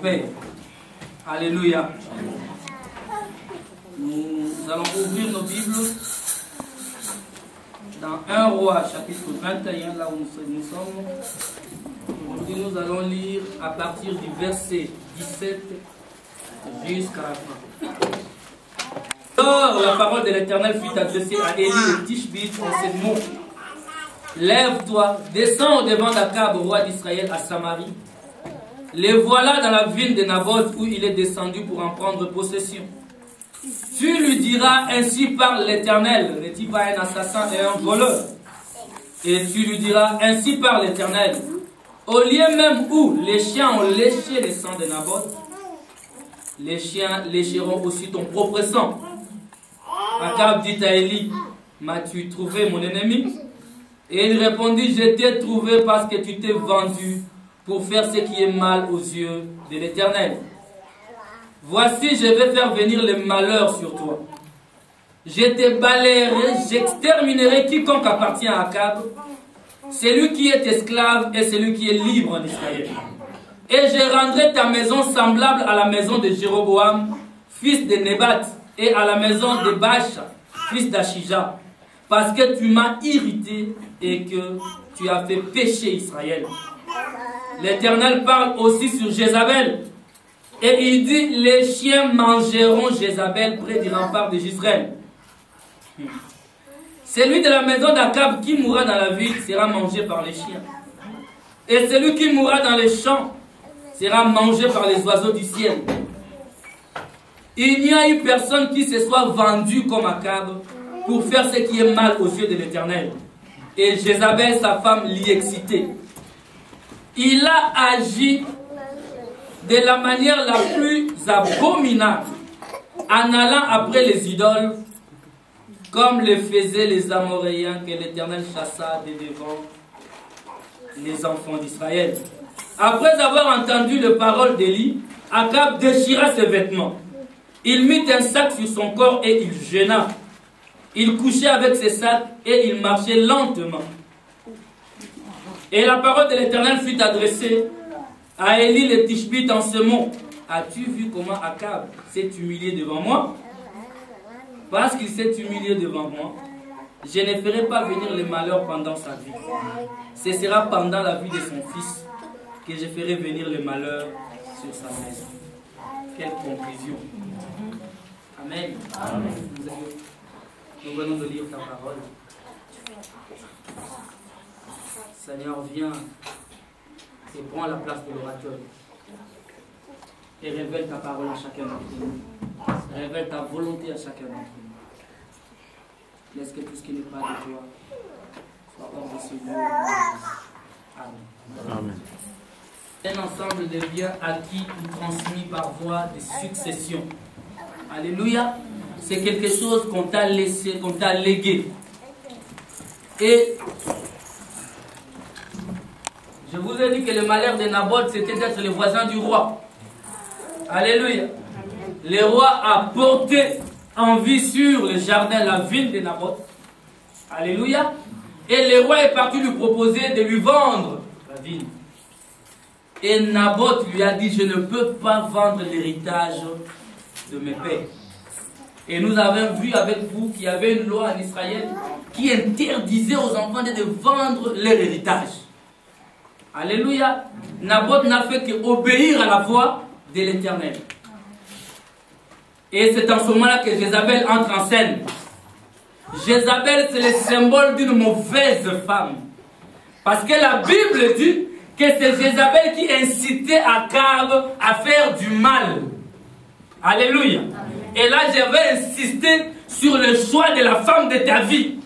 Père. Alléluia. Nous allons ouvrir nos Bibles dans 1 Roi, chapitre 21, là où nous sommes. Aujourd'hui, nous allons lire à partir du verset 17 jusqu'à la fin. Alors, la parole de l'Éternel fut adressée à Élie le Tishbite en ces mots. Lève-toi, descends au-devant d'Akab, roi d'Israël, à Samarie. Les voilà dans la ville de Naboth où il est descendu pour en prendre possession. Tu lui diras, ainsi parle l'Éternel, n'est-il pas un assassin et un voleur? Et tu lui diras, ainsi parle l'Éternel, au lieu même où les chiens ont léché le sang de Naboth, les chiens lécheront aussi ton propre sang. Akab dit à Élie, m'as-tu trouvé mon ennemi? Et il répondit, je t'ai trouvé parce que tu t'es vendu pour faire ce qui est mal aux yeux de l'Éternel. Voici, je vais faire venir le malheur sur toi. Je te balayerai, j'exterminerai quiconque appartient à Akab, celui qui est esclave et celui qui est libre en Israël. Et je rendrai ta maison semblable à la maison de Jéroboam, fils de Nébat, et à la maison de Baasha, fils d'Achija, parce que tu m'as irrité et que tu as fait pécher Israël. L'Éternel parle aussi sur Jézabel. Et il dit, les chiens mangeront Jézabel près du rempart de Jezreel. Celui de la maison d'Akab qui mourra dans la ville sera mangé par les chiens. Et celui qui mourra dans les champs sera mangé par les oiseaux du ciel. Il n'y a eu personne qui se soit vendu comme Akab pour faire ce qui est mal aux yeux de l'Éternel. Et Jézabel, sa femme, l'y excitait. Il a agi de la manière la plus abominable en allant après les idoles, comme le faisaient les Amoréens que l'Éternel chassa de devant les enfants d'Israël. Après avoir entendu les paroles d'Élie, Akab déchira ses vêtements. Il mit un sac sur son corps et il jeûna. Il couchait avec ses sacs et il marchait lentement. Et la parole de l'Éternel fut adressée à Élie le Tishbite en ce mot. As-tu vu comment Akab s'est humilié devant moi? Parce qu'il s'est humilié devant moi, je ne ferai pas venir le malheur pendant sa vie. Ce sera pendant la vie de son fils que je ferai venir le malheur sur sa maison. Quelle conclusion. Amen. Amen. Nous venons de lire ta parole. Seigneur, viens et prends la place de l'orateur. Et révèle ta parole à chacun d'entre nous. Révèle ta volonté à chacun d'entre nous. Laisse que tout ce qui n'est pas de toi soit hors de ce monde. Amen. Amen. Un ensemble de biens acquis ou transmis par voie de succession. Alléluia. C'est quelque chose qu'on t'a laissé, qu'on t'a légué. Et je vous ai dit que le malheur de Naboth, c'était d'être le voisin du roi. Alléluia. Le roi a porté envie sur le jardin, la ville de Naboth. Alléluia. Et le roi est parti lui proposer de lui vendre la ville. Et Naboth lui a dit, je ne peux pas vendre l'héritage de mes pères. Et nous avons vu avec vous qu'il y avait une loi en Israël qui interdisait aux enfants de vendre leur héritage. Alléluia. Naboth n'a fait qu'obéir à la voix de l'Éternel. Et c'est en ce moment-là que Jézabel entre en scène. Jézabel, c'est le symbole d'une mauvaise femme. Parce que la Bible dit que c'est Jézabel qui incitait Akab à faire du mal. Alléluia. Et là, je vais insister sur le choix de la femme de ta vie.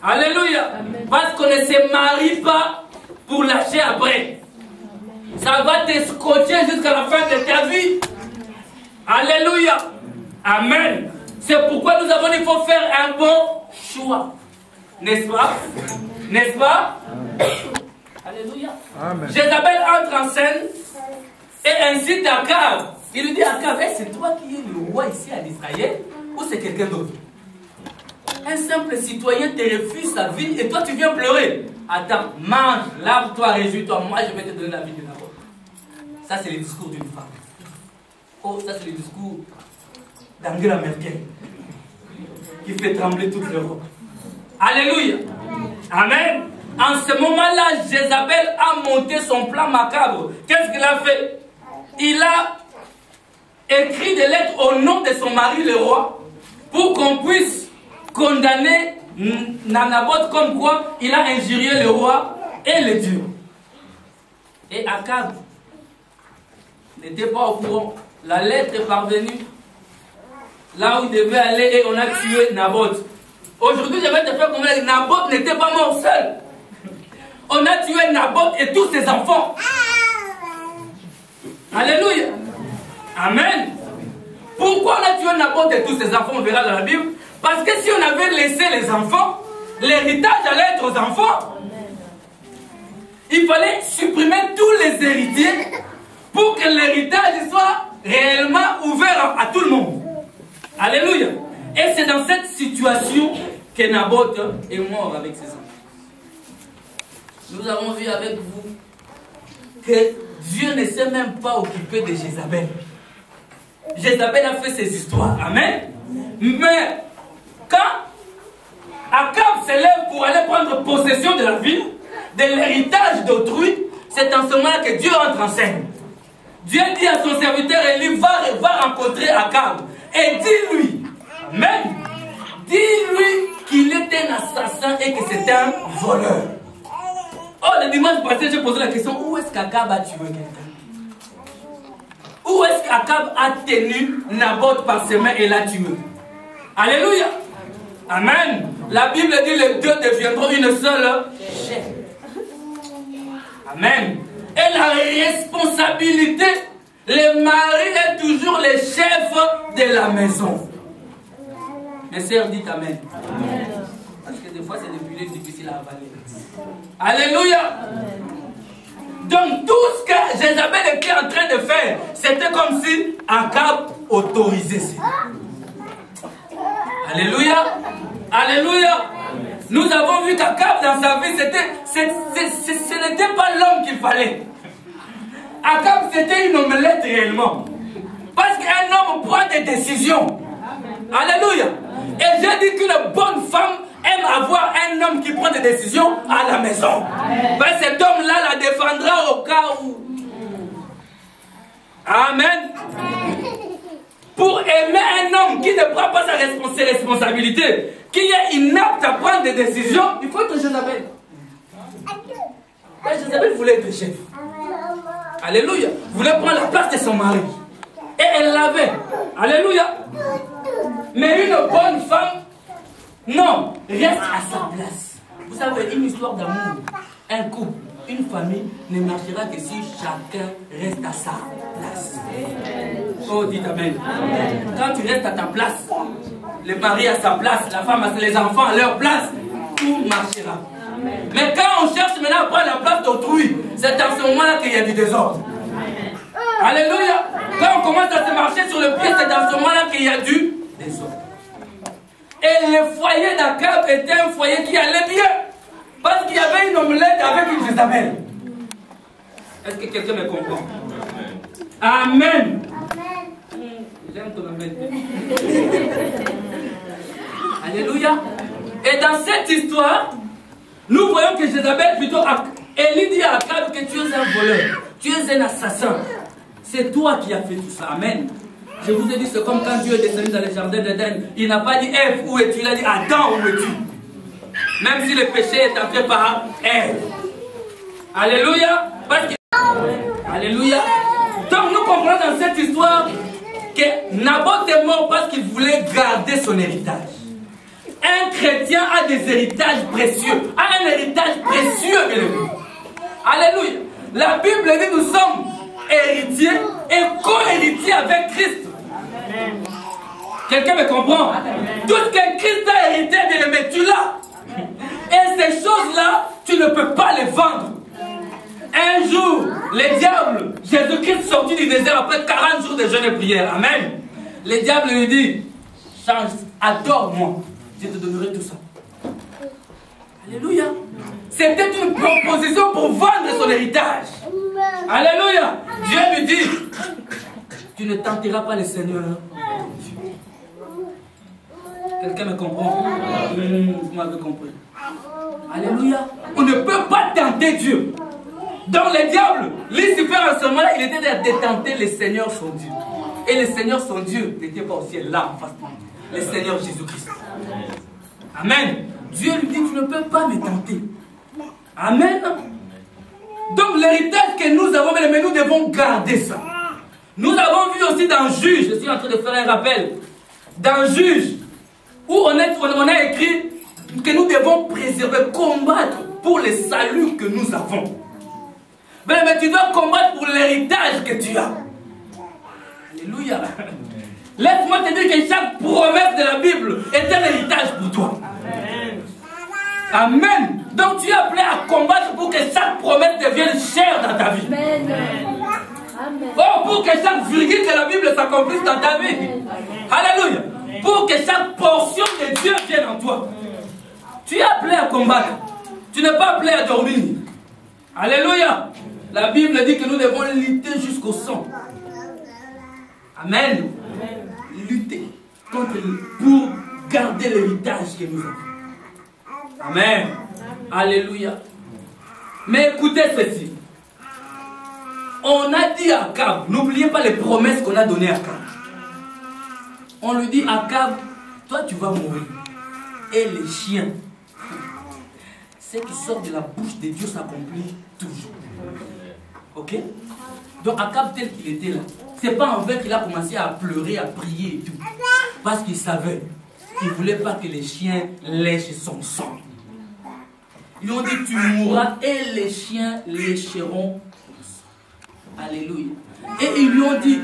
Alléluia. Parce qu'on ne se marie pas pour lâcher après. Ça va te scotcher jusqu'à la fin de ta vie. Alléluia. Amen. C'est pourquoi nous avons dit qu'il faut faire un bon choix. N'est-ce pas? N'est-ce pas? Alléluia. Amen. Jézabel entre en scène et incite Akab. Il lui dit à Akab, c'est toi qui es le roi ici en Israël ou c'est quelqu'un d'autre? Un simple citoyen te refuse sa vie et toi tu viens pleurer. Attends, mange, lave-toi, réjouis-toi, moi je vais te donner la vie de Naboth. Ça, c'est le discours d'une femme. Oh, ça, c'est le discours d'Angela Merkel, qui fait trembler toute l'Europe. Alléluia. Amen. En ce moment-là, Jézabel a monté son plan macabre. Qu'est-ce qu'il a fait? Il a écrit des lettres au nom de son mari, le roi, pour qu'on puisse condamner Naboth comme quoi il a injurié le roi et le Dieu. Et Akab n'était pas au courant. La lettre est parvenue là où il devait aller et on a tué Naboth. Aujourd'hui, je vais te faire comprendre que Naboth n'était pas mort seul. On a tué Naboth et tous ses enfants. Alléluia. Amen. Pourquoi on a tué Naboth et tous ses enfants? On verra dans la Bible. Parce que si on avait laissé les enfants, l'héritage allait être aux enfants. Il fallait supprimer tous les héritiers pour que l'héritage soit réellement ouvert à tout le monde. Alléluia. Et c'est dans cette situation que Naboth est mort avec ses enfants. Nous avons vu avec vous que Dieu ne s'est même pas occupé de Jézabel. Jézabel a fait ses histoires. Amen. Mais quand Akab se lève pour aller prendre possession de la ville, de l'héritage d'autrui, c'est en ce moment que Dieu entre en scène. Dieu dit à son serviteur Élie, va rencontrer Akab et dis-lui, même, dis-lui qu'il était un assassin et que c'était un voleur. Oh, le dimanche passé, j'ai posé la question, où est-ce qu'Akab a tué quelqu'un? Où est-ce qu'Akab a tenu Naboth par ses mains et l'a tué? Alléluia. Amen. La Bible dit les deux deviendront une seule chair. Amen. Et la responsabilité, le mari est toujours le chef de la maison. Mes sœurs, dites Amen. Amen. Parce que des fois, c'est des pilés difficiles à avaler. Alléluia. Donc, tout ce que Jézabel était en train de faire, c'était comme si Akab autorisait ça. Alléluia. Alléluia. Nous avons vu qu'Akab dans sa vie, ce n'était pas l'homme qu'il fallait. Akab, c'était une omelette réellement. Parce qu'un homme prend des décisions. Alléluia. Et j'ai dit qu'une bonne femme aime avoir un homme qui prend des décisions à la maison. Ben, cet homme-là la défendra au cas où. Amen. Pour aimer un homme qui ne prend pas ses responsabilités, qui est inapte à prendre des décisions, il faut être Jézabel. Jézabel voulait être chef. Alléluia. Voulait prendre la place de son mari. Et elle l'avait. Alléluia. Mais une bonne femme, non, reste à sa place. Vous savez, une histoire d'amour, un couple, une famille ne marchera que si chacun reste à sa place. Oh, dites Amen. Quand tu restes à ta place, le mari à sa place, la femme à les enfants à leur place, tout marchera. Mais quand on cherche maintenant à prendre la place d'autrui, c'est à ce moment-là qu'il y a du désordre. Alléluia. Quand on commence à se marcher sur le pied, c'est dans ce moment-là qu'il y a du désordre. Et le foyer d'Akab était un foyer qui allait bien. Parce qu'il y avait une omelette avec une Jézabel. Est-ce que quelqu'un me comprend? Amen. J'aime ton amen. Alléluia. Et dans cette histoire, nous voyons que Jézabel, plutôt, Élie dit à Akab que tu es un voleur, tu es un assassin. C'est toi qui as fait tout ça. Amen. Je vous ai dit, c'est comme quand Dieu est descendu dans le jardin d'Éden. Il n'a pas dit Ève, où es-tu? Il a dit Adam, où es-tu? Même si le péché est entré par Ève. Alléluia. Parce que... Alléluia. Donc nous comprenons dans cette histoire que Naboth est mort parce qu'il voulait garder son héritage. Un chrétien a des héritages précieux. A un héritage précieux, bien aimé. Alléluia. La Bible dit nous sommes héritiers et co-héritiers avec Christ. Quelqu'un me comprend? Tout ce que Christ a hérité, bien aimé, tu l'as. Et ces choses-là, tu ne peux pas les vendre. Un jour, le diable, Jésus-Christ sorti du désert après 40 jours de jeûne et prière. Amen. Le diable lui dit, change, adore-moi, je te donnerai tout ça. Alléluia. C'était une proposition pour vendre son héritage. Alléluia. Dieu lui dit, tu ne tenteras pas le Seigneur. Quelqu'un me comprend? Vous m'avez compris. Alléluia. On ne peut pas tenter Dieu. Donc le diable, Lucifer en ce moment-là, il était de tenter le Seigneur son Dieu. Et le Seigneur son Dieu n'était pas au ciel là en face de lui. Le Seigneur Jésus-Christ. Amen. Dieu lui dit, tu ne peux pas me tenter. Amen. Donc l'héritage que nous avons, mais nous devons garder ça. Nous avons vu aussi dans Juge, je suis en train de faire un rappel, dans Juge, où on a écrit que nous devons préserver, combattre pour le salut que nous avons. Mais tu dois combattre pour l'héritage que tu as. Alléluia. Laisse-moi te dire que chaque promesse de la Bible est un héritage pour toi. Amen. Donc tu es appelé à combattre pour que chaque promesse devienne chère dans ta vie. Oh, pour que chaque virgule de la Bible s'accomplisse dans ta vie. Alléluia. Pour que chaque portion de Dieu vienne en toi. Tu es appelé à combattre. Tu n'es pas appelé à dormir. Alléluia. La Bible dit que nous devons lutter jusqu'au sang. Amen. Lutter pour garder l'héritage que nous avons. Amen. Alléluia. Mais écoutez ceci. On a dit à Akab, n'oubliez pas les promesses qu'on a données à Akab. On lui dit, Akab, toi tu vas mourir. Et les chiens, ce qui sort de la bouche de Dieu s'accomplit toujours. Ok? Donc Akab tel qu'il était là, c'est pas en vain qu'il a commencé à pleurer, à prier et tout. Parce qu'il savait qu'il ne voulait pas que les chiens lèchent son sang. Ils lui ont dit, tu mourras et les chiens lécheront. Alléluia. Et ils lui ont dit,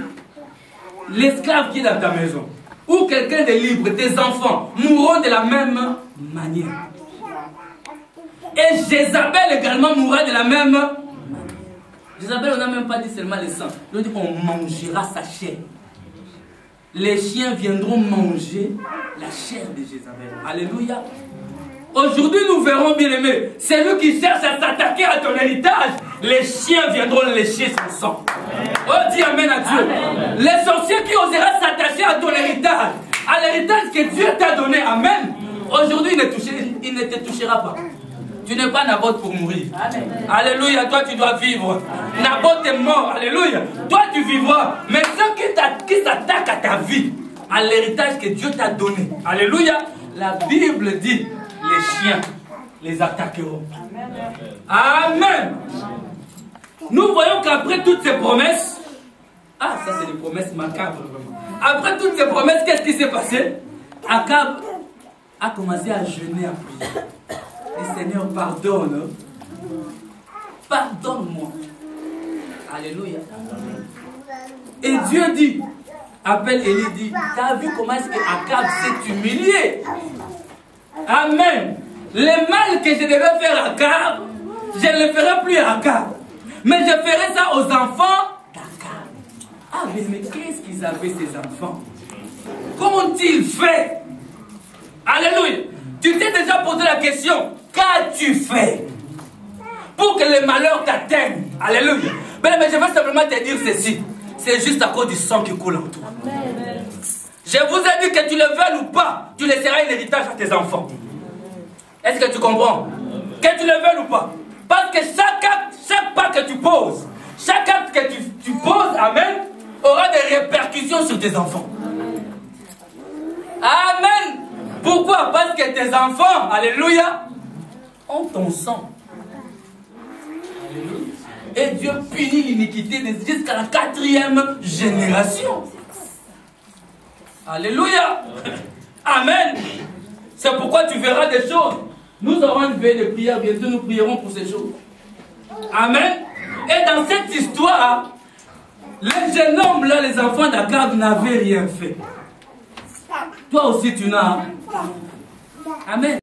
l'esclave qui est dans ta maison, ou quelqu'un de libre, tes enfants, mourront de la même manière. Et Jézabel également mourra de la même manière. Jézabel, on n'a même pas dit seulement le sang. On dit qu'on mangera sa chair. Les chiens viendront manger la chair de Jézabel. Alléluia. Aujourd'hui, nous verrons, bien aimé, celui qui cherche à s'attaquer à ton héritage, les chiens viendront lécher son sang. Oh, dis amen à Dieu. Amen. Les sorciers qui osera s'attacher à ton héritage, à l'héritage que Dieu t'a donné, amen. Aujourd'hui, il ne te touchera pas. Tu n'es pas Naboth pour mourir. Amen. Alléluia, toi tu dois vivre. Naboth est mort, alléluia. Toi tu vivras. Mais ceux qui s'attaquent à ta vie, à l'héritage que Dieu t'a donné, alléluia, la Bible dit, les chiens les attaqueront. Amen. Nous voyons qu'après toutes ces promesses, ça c'est des promesses macabres. Après toutes ces promesses, qu'est-ce qui s'est passé? Akab a commencé à jeûner, à prier. Et Seigneur, pardonne. Pardonne-moi. Alléluia. Et Dieu dit, appelle Élie, dit, tu as vu comment est-ce que Akab s'est humilié? Amen. Le mal que je devais faire à Akab, je ne le ferai plus à Akab. Mais je ferai ça aux enfants d'Akab. Ah, mais qu'est-ce qu'ils avaient ces enfants? Comment ont-ils fait? Alléluia. Tu t'es déjà posé la question, qu'as-tu fait pour que le malheur t'atteigne? Alléluia. Mais je veux simplement te dire ceci. C'est juste à cause du sang qui coule en toi. Amen. Je vous ai dit que tu le veuilles ou pas, tu laisseras un héritage à tes enfants. Est-ce que tu comprends? Que tu le veuilles ou pas. Parce que chaque pas que tu poses, chaque acte que tu poses, amen, aura des répercussions sur tes enfants. Amen. Pourquoi? Parce que tes enfants, alléluia, ont ton sang. Alléluia. Et Dieu punit l'iniquité jusqu'à la 4e génération. Alléluia. Amen. C'est pourquoi tu verras des choses. Nous aurons une veille de prière, bientôt nous prierons pour ces choses. Amen. Et dans cette histoire, les jeunes hommes là, les enfants d'Akab n'avaient rien fait. Toi aussi tu n'as. Amen.